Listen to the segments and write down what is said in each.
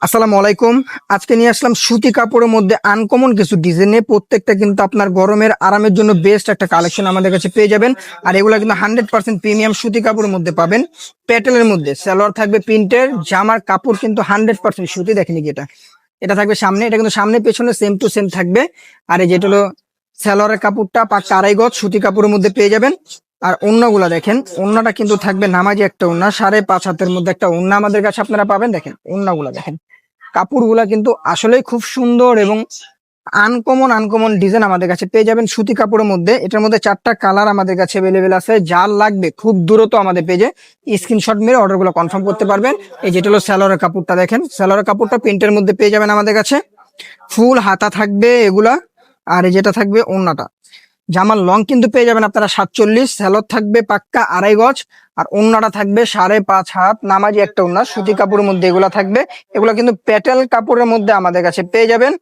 আসসালামু আলাইকুম। আজকে নিয়ে আসলাম সুতি কাপড়ের মধ্যে আনকমন কিছু ডিজাইনে, প্রত্যেকটা কিন্তু আপনার গরমের আরামের জন্য বেস্ট একটা কালেকশন আমাদের কাছে পেয়ে যাবেন। আর এগুলো কিন্তু 100% প্রিমিয়াম সুতি কাপড়ের মধ্যে পাবেন। প্যাটেলের মধ্যে সালোয়ার থাকবে প্রিন্টের, জামার কাপড় কিন্তু 100% সুতি। দেখেনি কি এটা এটা থাকবে সামনে, এটা কিন্তু সামনে পেছনে সেম টু সেম থাকবে। আর এই যেটা হলো সালোয়ারের কাপড়টা পাক্কা আড়াই গজ সুতি কাপড়ের মধ্যে পেয়ে যাবেন। আর ওড়নাগুলা দেখেন, ওড়নাটা কিন্তু থাকবে নামাজি একটা ওড়না, 5.5 হাতের মধ্যে একটা ওড়না আমাদের কাছে আপনারা পাবেন। দেখেন ওড়নাগুলা দেখেন, কাপড়গুলা কিন্তু আসলেই খুব সুন্দর এবং আনকমন আনকমন ডিজাইন আমাদের কাছে পেয়ে যাবেন সুতি কাপড়ের মধ্যে। এটার মধ্যে 4টা কালার আমাদের কাছে অ্যাভেলেবেল আছে। যার লাগবে খুব দ্রুত আমাদের পেজে স্ক্রিনশট মেরে অর্ডারগুলো কনফার্ম করতে পারবেন। এই যেটা হলো সালোয়ারের কাপড়টা, দেখেন সালোয়ারের কাপড়টা প্রিন্টের মধ্যে পেয়ে যাবেন আমাদের কাছে। ফুল হাতা থাকবে এগুলা। আর এই যেটা থাকবে ওড়নাটা, জামার লং কিন্তু পেয়ে যাবেন আপনারা 47, সালোয়ার থাকবে পাক্কা আড়াই গজ। আর ওড়নাটা থাকবে 5.5 হাত, নামাজি একটা ওড়না সুতি কাপড়ের মধ্যে এগুলা থাকবে। এগুলো কিন্তু প্যাটেল কাপড়ের মধ্যে আমাদের কাছে পেয়ে যাবেন।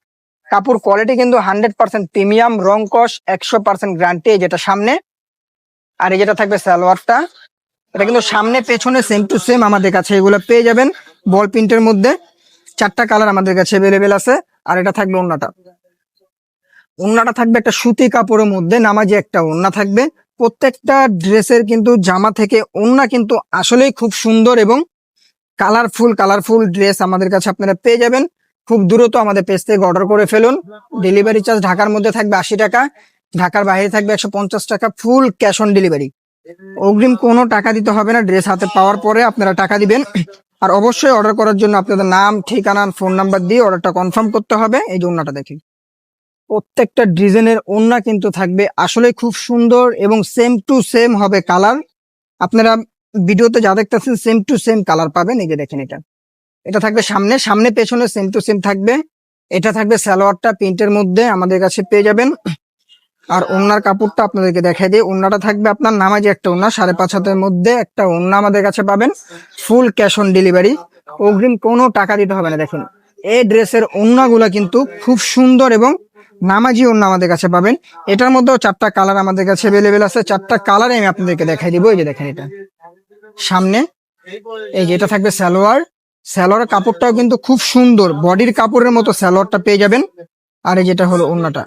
কাপড় কোয়ালিটি কিন্তু 100% প্রিমিয়াম, রং কস 100% গ্যারান্টি। যেটা সামনে, আর এই যেটা থাকবে সালোয়ারটা, এটা কিন্তু সামনে পেছনে সেম টু সেম আমাদের কাছে এগুলো পেয়ে যাবেন বল প্রিন্টের মধ্যে। 4টা কালার আমাদের কাছে অ্যাভেলেবেল আছে। আর এটা থাকবে ওড়নাটা, ওড়নাটা থাকবে একটা সুতি কাপড়ের মধ্যে, নামাজি একটা ওড়না থাকবে। প্রত্যেকটা ড্রেসের কিন্তু জামা থেকে ওড়না কিন্তু আসলেই খুব সুন্দর এবং কালারফুল কালারফুল ড্রেস আমাদের কাছে আপনারা পেয়ে যাবেন। খুব দ্রুত আমাদের পেজ থেকে অর্ডার করে ফেলুন। ডেলিভারি চার্জ ঢাকার মধ্যে থাকবে 80 টাকা, ঢাকার বাইরে থাকবে 150 টাকা, ফুল ক্যাশ অন ডেলিভারি। অগ্রিম কোনো টাকা দিতে হবে না, ড্রেস হাতে পাওয়ার পরে আপনারা টাকা দিবেন। আর অবশ্যই অর্ডার করার জন্য আপনাদের নাম, ঠিকানা, ফোন নাম্বার দিয়ে অর্ডারটা কনফার্ম করতে হবে। এই যে ওড়নাটা দেখি, প্রত্যেকটা ডিজাইনের ওড়না কিন্তু থাকবে আসলে খুব সুন্দর এবং সেম টু সেম হবে কালার। আপনারা ভিডিওতে যা দেখতেছেন সেম টু সেম কালার পাবেন। এই যে দেখেন, এটা এটা থাকবে সামনে, সামনে পেছনে সেম টু সেম থাকবে। এটা থাকবে সালোয়ারটা প্রিন্টের মধ্যে আমাদের কাছে পেয়ে যাবেন। আর ওড়নার কাপড়টা আপনাদেরকে দেখাই দিই, ওড়নাটা থাকবে আপনার নামাজি একটা ওড়না, 5.5 হাতের মধ্যে একটা ওড়না আমাদের কাছে পাবেন। ফুল ক্যাশ অন ডেলিভারি, অগ্রিম কোনো টাকা দিতে হবে না। দেখুন এই ড্রেসের ওড়নাগুলা কিন্তু খুব সুন্দর এবং নামাজি ওড়না আমাদের কাছে পাবেন। এটার মধ্যেও 4টা কালার আমাদের কাছে অ্যাভেলেবেল আছে। 4টা কালারে আমি আপনাদেরকে দেখাই দিব। এই যে দেখেন, এটা সামনে, এই যে এটা থাকবে সালোয়ার, সালোয়ারের কাপড়টাও কিন্তু খুব সুন্দর, বডির কাপড়ের মতো সালোয়ারটা পেয়ে যাবেন। আর এই যেটা হলো ওড়নাটা,